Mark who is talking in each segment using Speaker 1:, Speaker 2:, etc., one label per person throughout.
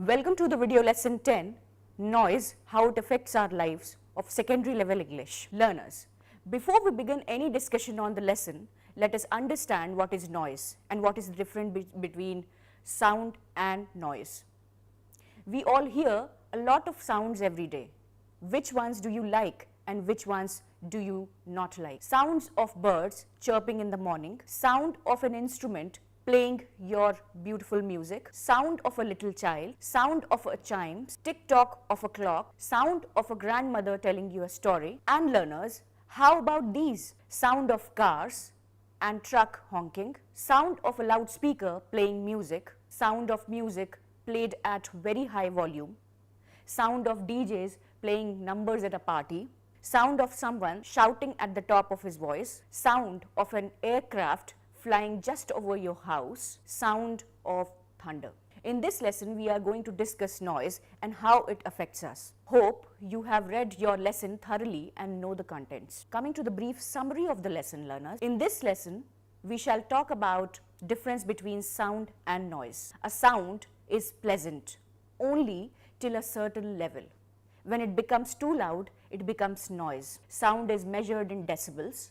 Speaker 1: Welcome to the video lesson 10, Noise, How It Affects Our Lives of Secondary Level English Learners. Before we begin any discussion on the lesson, let us understand what is noise and what is the difference between sound and noise. We all hear a lot of sounds every day. Which ones do you like and which ones do you not like? Sounds of birds chirping in the morning, sound of an instrument playing your beautiful music, sound of a little child, sound of a chime, tick-tock of a clock, sound of a grandmother telling you a story. And learners, how about these? Sound of cars and truck honking, sound of a loudspeaker playing music, sound of music played at very high volume, sound of DJs playing numbers at a party, sound of someone shouting at the top of his voice, sound of an aircraft flying just over your house, sound of thunder. In this lesson, we are going to discuss noise and how it affects us. Hope you have read your lesson thoroughly and know the contents. Coming to the brief summary of the lesson, learners. In this lesson, we shall talk about difference between sound and noise. A sound is pleasant only till a certain level. When it becomes too loud, it becomes noise. Sound is measured in decibels.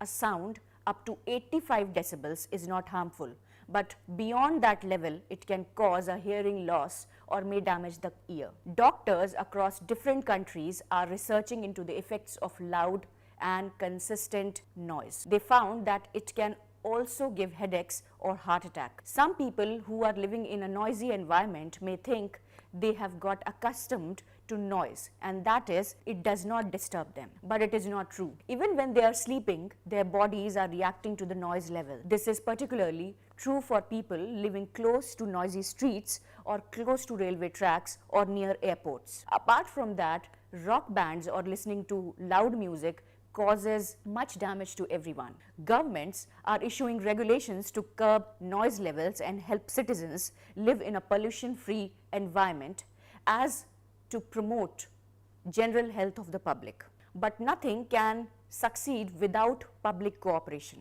Speaker 1: A sound up to 85 decibels is not harmful, but beyond that level, it can cause a hearing loss or may damage the ear. Doctors across different countries are researching into the effects of loud and consistent noise. They found that it can also give headaches or heart attack. Some people who are living in a noisy environment may think they have got accustomed to noise, and that is, it does not disturb them. But it is not true. Even when they are sleeping, their bodies are reacting to the noise level. This is particularly true for people living close to noisy streets or close to railway tracks or near airports. Apart from that, rock bands or listening to loud music causes much damage to everyone. Governments are issuing regulations to curb noise levels and help citizens live in a pollution-free environment as to promote general health of the public. But nothing can succeed without public cooperation.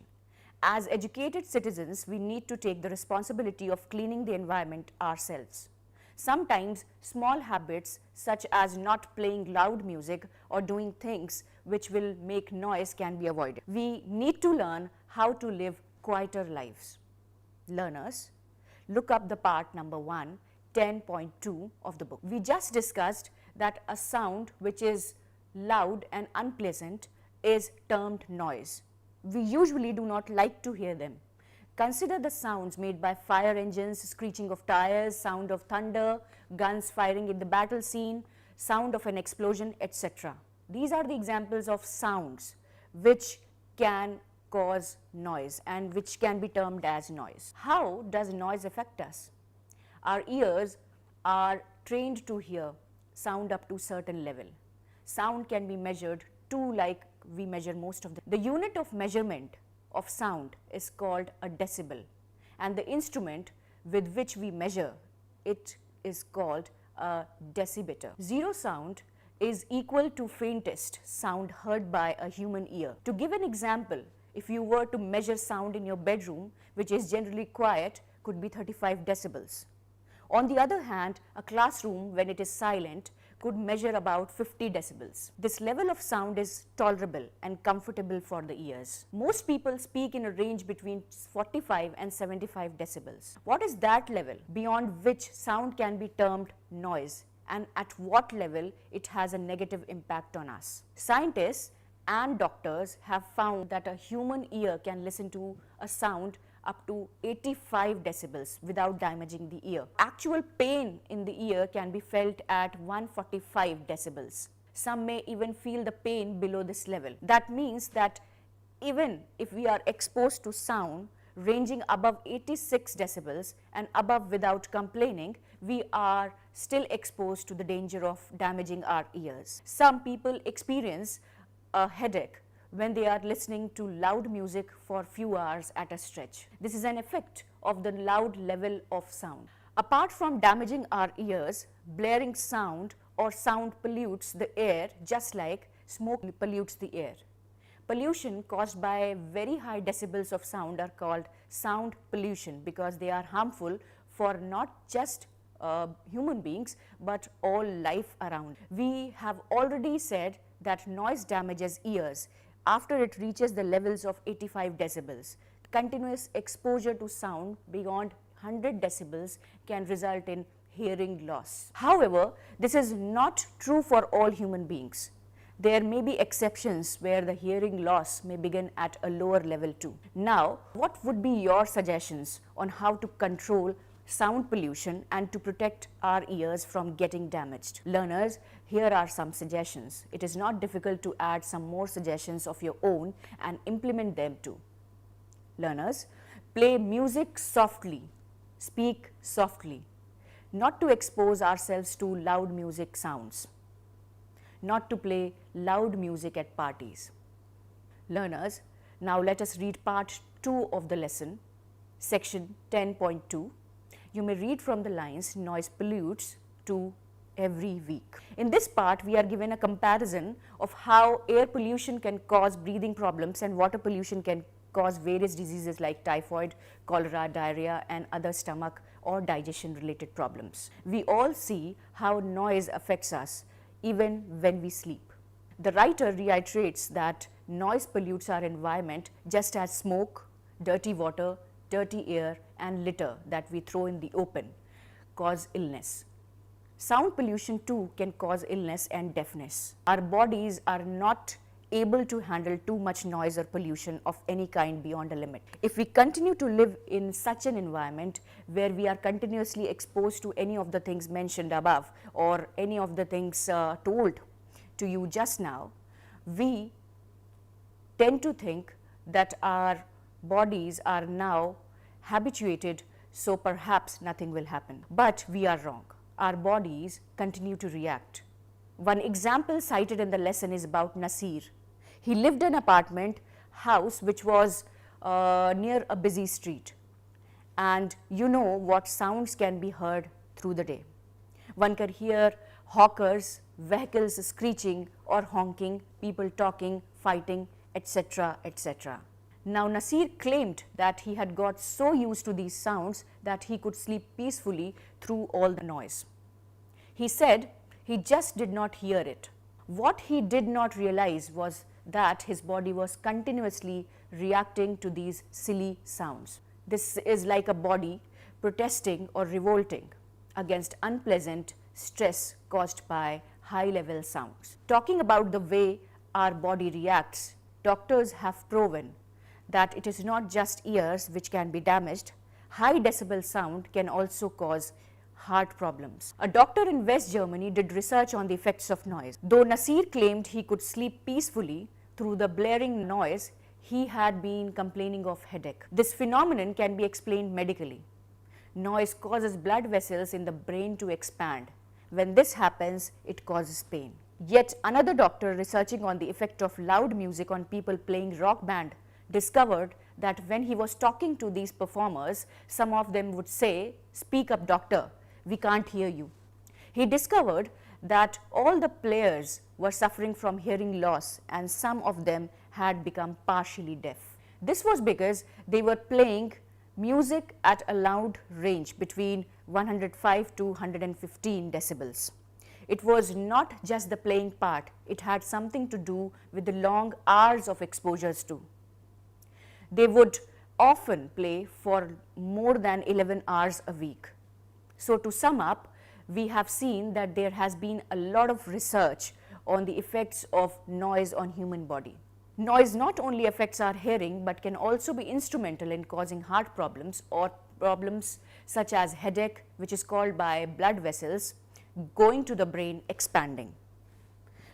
Speaker 1: As educated citizens, we need to take the responsibility of cleaning the environment ourselves. Sometimes small habits such as not playing loud music or doing things which will make noise can be avoided. We need to learn how to live quieter lives. Learners, look up the part number 1, 10.2 of the book. We just discussed that a sound which is loud and unpleasant is termed noise. We usually do not like to hear them. Consider the sounds made by fire engines, screeching of tires, sound of thunder, guns firing in the battle scene, sound of an explosion, etc. These are the examples of sounds which can cause noise and which can be termed as noise. How does noise affect us? Our ears are trained to hear sound up to certain level. Sound can be measured too, like we measure most of the unit of measurement of sound is called a decibel, and the instrument with which we measure it is called a decibeter. Zero sound is equal to faintest sound heard by a human ear. To give an example, if you were to measure sound in your bedroom, which is generally quiet, could be 35 decibels. On the other hand, a classroom, when it is silent, could measure about 50 decibels. This level of sound is tolerable and comfortable for the ears. Most people speak in a range between 45 and 75 decibels. What is that level beyond which sound can be termed noise, and at what level it has a negative impact on us? Scientists and doctors have found that a human ear can listen to a sound up to 85 decibels without damaging the ear. Actual pain in the ear can be felt at 145 decibels. Some may even feel the pain below this level. That means that even if we are exposed to sound ranging above 86 decibels and above without complaining, we are still exposed to the danger of damaging our ears. Some people experience a headache when they are listening to loud music for few hours at a stretch. This is an effect of the loud level of sound. Apart from damaging our ears, blaring sound or sound pollutes the air just like smoke pollutes the air. Pollution caused by very high decibels of sound are called sound pollution because they are harmful for not just human beings but all life around. We have already said that noise damages ears after it reaches the levels of 85 decibels. Continuous exposure to sound beyond 100 decibels can result in hearing loss. However, this is not true for all human beings. There may be exceptions where the hearing loss may begin at a lower level too. Now, what would be your suggestions on how to control sound pollution and to protect our ears from getting damaged? Learners, here are some suggestions. It is not difficult to add some more suggestions of your own and implement them too. Learners, play music softly, speak softly, not to expose ourselves to loud music sounds, not to play loud music at parties. Learners, now let us read part 2 of the lesson, section 10.2. You may read from the lines noise pollutes to every week. In this part, we are given a comparison of how air pollution can cause breathing problems and water pollution can cause various diseases like typhoid, cholera, diarrhea and other stomach or digestion related problems. We all see how noise affects us even when we sleep. The writer reiterates that noise pollutes our environment just as smoke, dirty water, dirty air and litter that we throw in the open cause illness. Sound pollution too can cause illness and deafness. Our bodies are not able to handle too much noise or pollution of any kind beyond a limit. If we continue to live in such an environment where we are continuously exposed to any of the things mentioned above or any of the things told to you just now, we tend to think that our bodies are now habituated, so perhaps nothing will happen. But we are wrong. Our bodies continue to react. One example cited in the lesson is about Nasir. He lived in an apartment house which was near a busy street, and you know what sounds can be heard through the day. One can hear hawkers, vehicles screeching or honking, people talking, fighting, etc., etc. Now Nasir claimed that he had got so used to these sounds that he could sleep peacefully through all the noise. He said he just did not hear it. What he did not realize was that his body was continuously reacting to these silly sounds. This is like a body protesting or revolting against unpleasant stress caused by high-level sounds. Talking about the way our body reacts, doctors have proven that it is not just ears which can be damaged. High decibel sound can also cause heart problems. A doctor in West Germany did research on the effects of noise. Though Nasir claimed he could sleep peacefully through the blaring noise, he had been complaining of headache. This phenomenon can be explained medically. Noise causes blood vessels in the brain to expand. When this happens, it causes pain. Yet another doctor researching on the effect of loud music on people playing rock band discovered that when he was talking to these performers, some of them would say, "Speak up, doctor, we can't hear you." He discovered that all the players were suffering from hearing loss and some of them had become partially deaf. This was because they were playing music at a loud range between 105 to 115 decibels. It was not just the playing part, it had something to do with the long hours of exposures too. They would often play for more than 11 hours a week. So to sum up, we have seen that there has been a lot of research on the effects of noise on human body. Noise not only affects our hearing but can also be instrumental in causing heart problems or problems such as headache, which is called by blood vessels going to the brain expanding.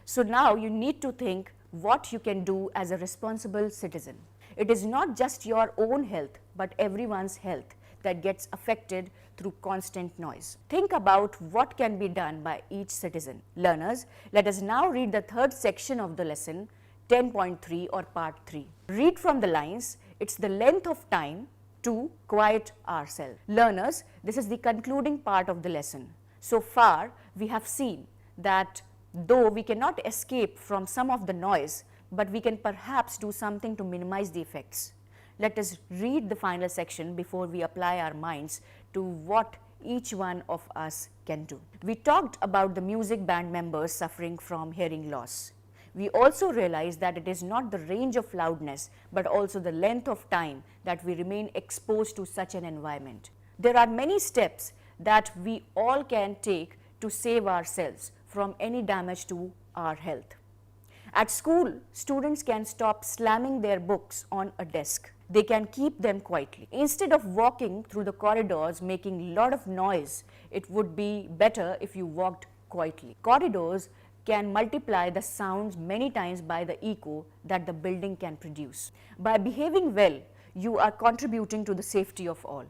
Speaker 1: So now you need to think what you can do as a responsible citizen. It is not just your own health but everyone's health that gets affected through constant noise. Think about what can be done by each citizen. Learners, let us now read the third section of the lesson, 10.3 or part 3. Read from the lines, it's the length of time to quiet ourselves. Learners, this is the concluding part of the lesson. So far, we have seen that though we cannot escape from some of the noise, but we can perhaps do something to minimize the effects. let us read the final section before we apply our minds to what each one of us can do. We talked about the music band members suffering from hearing loss. We also realized that it is not the range of loudness, but also the length of time that we remain exposed to such an environment. There are many steps that we all can take to save ourselves from any damage to our health. At school, students can stop slamming their books on a desk. They can keep them quietly. Instead of walking through the corridors making a lot of noise, it would be better if you walked quietly. Corridors can multiply the sounds many times by the echo that the building can produce. By behaving well, you are contributing to the safety of all.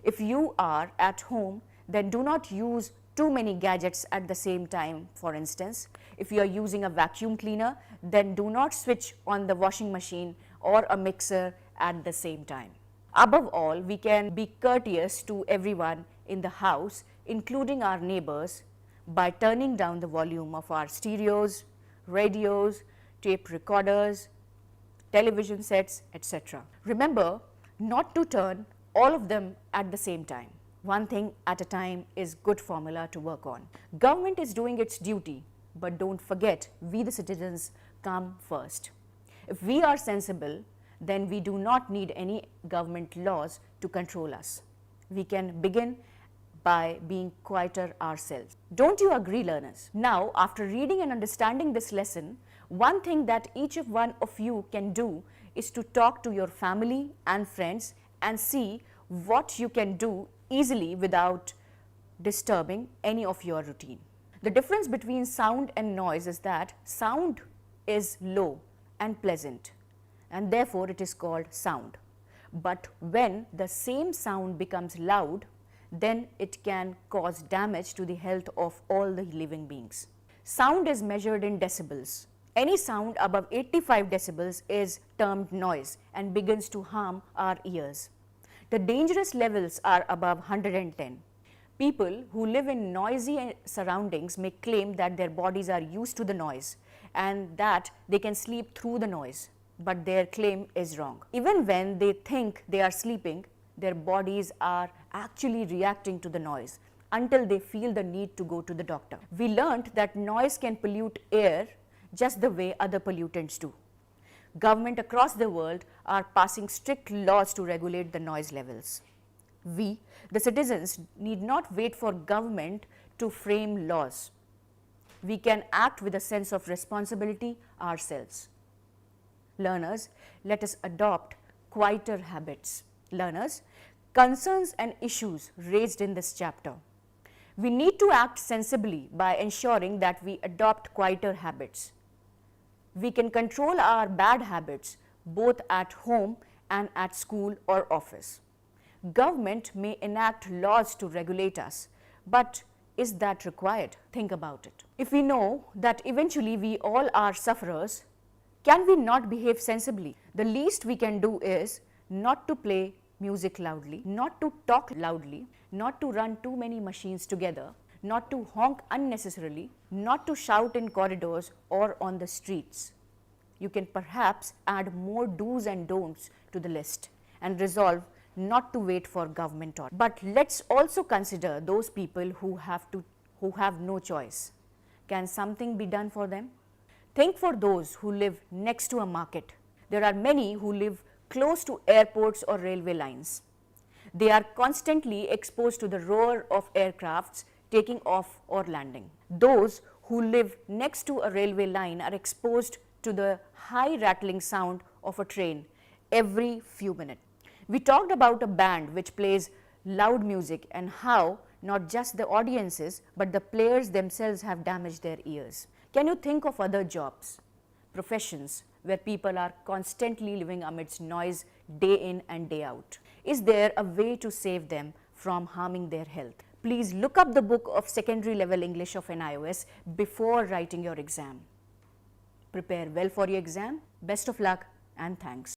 Speaker 1: If you are at home, then do not use too many gadgets at the same time. For instance, if you are using a vacuum cleaner, then do not switch on the washing machine or a mixer at the same time. Above all, we can be courteous to everyone in the house, including our neighbors, by turning down the volume of our stereos, radios, tape recorders, television sets, etc. Remember not to turn all of them at the same time. One thing at a time is good formula to work on. Government is doing its duty, but don't forget, we the citizens come first. If we are sensible, then we do not need any government laws to control us. We can begin by being quieter ourselves. Don't you agree, learners? Now, after reading and understanding this lesson, one thing that each one of you can do is to talk to your family and friends and see what you can do easily without disturbing any of your routine. The difference between sound and noise is that sound is low and pleasant, and therefore it is called sound. But when the same sound becomes loud, then it can cause damage to the health of all the living beings. Sound is measured in decibels. Any sound above 85 decibels is termed noise and begins to harm our ears. The dangerous levels are above 110. People who live in noisy surroundings may claim that their bodies are used to the noise and that they can sleep through the noise, but their claim is wrong. Even when they think they are sleeping, their bodies are actually reacting to the noise until they feel the need to go to the doctor. We learned that noise can pollute air just the way other pollutants do. Government across the world are passing strict laws to regulate the noise levels. We, the citizens, need not wait for government to frame laws. We can act with a sense of responsibility ourselves. Learners, let us adopt quieter habits. Learners, concerns and issues raised in this chapter. We need to act sensibly by ensuring that we adopt quieter habits. We can control our bad habits both at home and at school or office. Government may enact laws to regulate us, but is that required? Think about it. If we know that eventually we all are sufferers, can we not behave sensibly? The least we can do is not to play music loudly, not to talk loudly, not to run too many machines together, not to honk unnecessarily, not to shout in corridors or on the streets. You can perhaps add more do's and don'ts to the list and resolve not to wait for government order. But let's also consider those people who have no choice. Can something be done for them? Think for those who live next to a market. There are many who live close to airports or railway lines. They are constantly exposed to the roar of aircrafts taking off or landing. Those who live next to a railway line are exposed to the high rattling sound of a train every few minutes. We talked about a band which plays loud music and how not just the audiences but the players themselves have damaged their ears. Can you think of other jobs, professions where people are constantly living amidst noise day in and day out? Is there a way to save them from harming their health? Please look up the book of secondary level English of NIOS before writing your exam. Prepare well for your exam. Best of luck and thanks.